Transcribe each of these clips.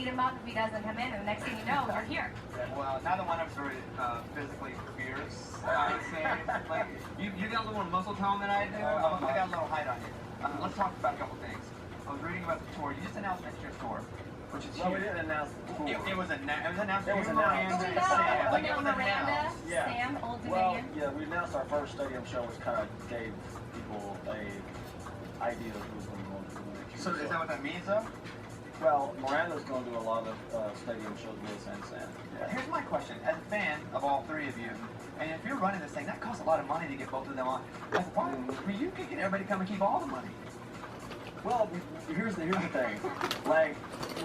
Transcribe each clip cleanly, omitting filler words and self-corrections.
beat him up if he doesn't come in, and the next thing you know, they're here. Yeah, well, neither one of us are physically fierce, I would say. Like, you got a little more muscle tone than I do. I got a little height on you. Let's talk about a couple things. I was reading about the tour. You just announced next year's tour, which is huge. We didn't announce the tour. It was announced. It was announced. Sam. Like, it was Miranda, Yeah. Sam, Old Well, Dominion. yeah, we announced our first stadium show, which kind of gave people a idea of who's going to go into the next year. So is that what that means, though? Well, Miranda's going to do a lot of stadium shows with us and Sam. Yeah. Here's my question. As a fan of all three of you, and if you're running this thing, that costs a lot of money to get both of them on. Like, why? I mean, you could get everybody to come and keep all the money. Well, here's the thing. Like,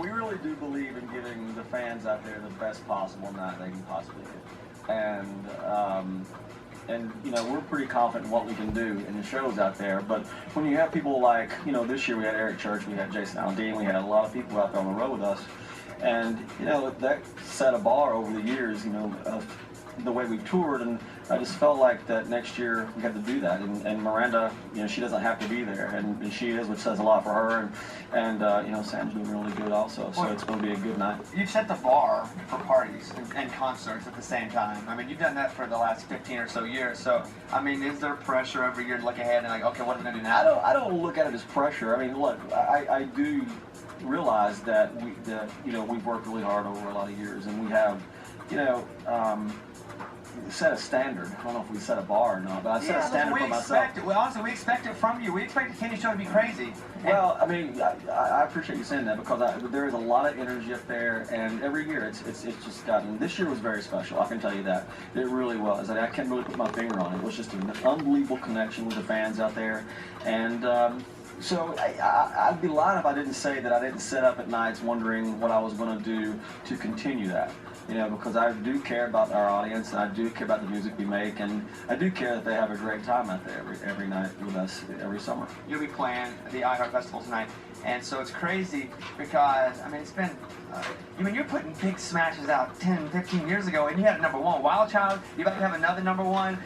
we really do believe in giving the fans out there the best possible night they can possibly get. And you know, we're pretty confident in what we can do in the shows out there. But when you have people like, you know, this year we had Eric Church, we had Jason Aldean, we had a lot of people out there on the road with us. And, you know, that set a bar over the years, you know, of the way we toured, and I just felt like that next year we had to do that. And Miranda, you know, she doesn't have to be there, and she is, which says a lot for her. And you know, Sam's doing really good also, so it's going to be a good night. You've set the bar for parties and concerts at the same time. I mean, you've done that for the last 15 or so years. So, I mean, is there pressure every year to look ahead and like, okay, what am I going to do now? I don't look at it as pressure. I mean, look, I do realize that you know, we've worked really hard over a lot of years, and we have, you know, set a standard. I don't know if we set a bar or not, but I set a standard for myself. Well, honestly, we expect it from you. We expect the Kenny Show to be crazy. Well, I mean, I appreciate you saying that, because there is a lot of energy up there, and every year it's just gotten. This year was very special. I can tell you that it really was. I can't really put my finger on it. It was just an unbelievable connection with the fans out there, and. So I'd be lying if I didn't say that I didn't sit up at nights wondering what I was going to do to continue that. You know, because I do care about our audience, and I do care about the music we make, and I do care that they have a great time out there every night with us every summer. You'll be playing at the iHeart Festival tonight, and so it's crazy because, I mean, it's been, I mean, you're putting big smashes out 10, 15 years ago, and you had a #1, Wild Child. You about to have another #1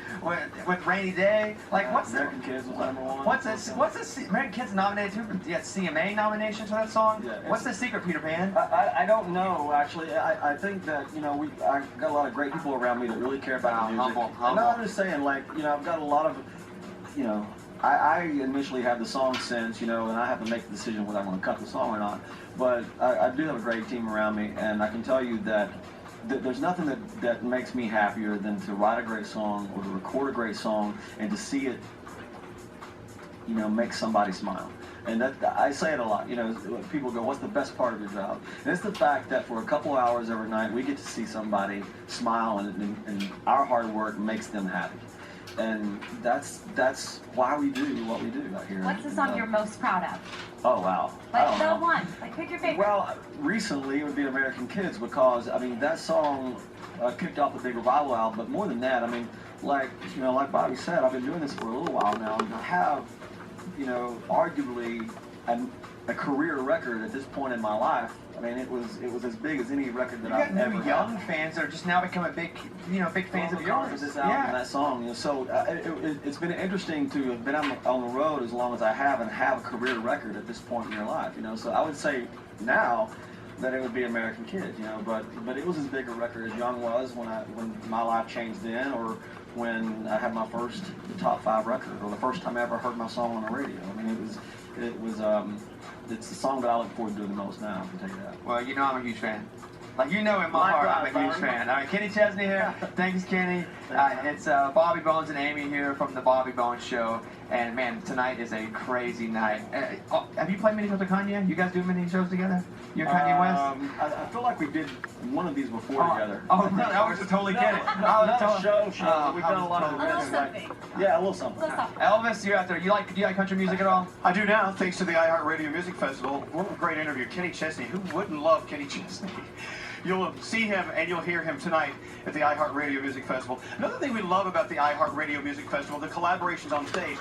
with Rainy Day. Like, what's American Kids was #1. What's this? American Kids nominated too? You had CMA nominations for that song. Yeah, what's the secret, Peter Pan? I don't know, actually. I think that, you know, I got a lot of great people around me that really care about the music. Humble. No, I'm just saying, like, you know, I've got a lot of, you know, I initially have the song sense, you know, and I have to make the decision whether I want to cut the song or not. But I do have a great team around me, and I can tell you that there's nothing that makes me happier than to write a great song or to record a great song and to see it, you know, make somebody smile. And that, I say it a lot, you know, people go, what's the best part of your job? And it's the fact that for a couple hours every night, we get to see somebody smile, and our hard work makes them happy. And that's why we do what we do out here. What's the song you're most proud of? Oh, wow. Like the one. Like, pick your favorite. Well, recently it would be American Kids, because, I mean, that song kicked off the big revival album. But more than that, I mean, like, you know, like Bobby said, I've been doing this for a little while now, and I have, you know, arguably a career record at this point in my life. I mean, it was as big as any record that I've ever had. Young fans that are just now becoming big fans of yours. This album and that song, you know, so it's been interesting to have been on the road as long as I have and have a career record at this point in your life, you know. So I would say now that it would be American Kids, you know, but it was as big a record as Young was when my life changed then, or when I had my first top 5 record, or the first time I ever heard my song on the radio. I mean, it's the song that I look forward to doing the most now, I can tell you that. Well, you know I'm a huge fan. Like, you know in my heart I'm a huge fan. All right, Kenny Chesney here. Thanks, Kenny. It's Bobby Bones and Amy here from the Bobby Bones Show. And, man, tonight is a crazy night. Have you played many shows with Kanye? You guys do many shows together? You and Kanye West? I feel like we did one of these before together. Oh, no, I was totally kidding. Not a show. We've done a lot of events. Yeah, a little something. Elvis, you're out there. Do you like country music at all? I do now, thanks to the iHeart Radio Music Festival. What a great interview. Kenny Chesney. Who wouldn't love Kenny Chesney? You'll see him and you'll hear him tonight at the iHeart Radio Music Festival. Another thing we love about the iHeart Radio Music Festival, the collaborations on stage.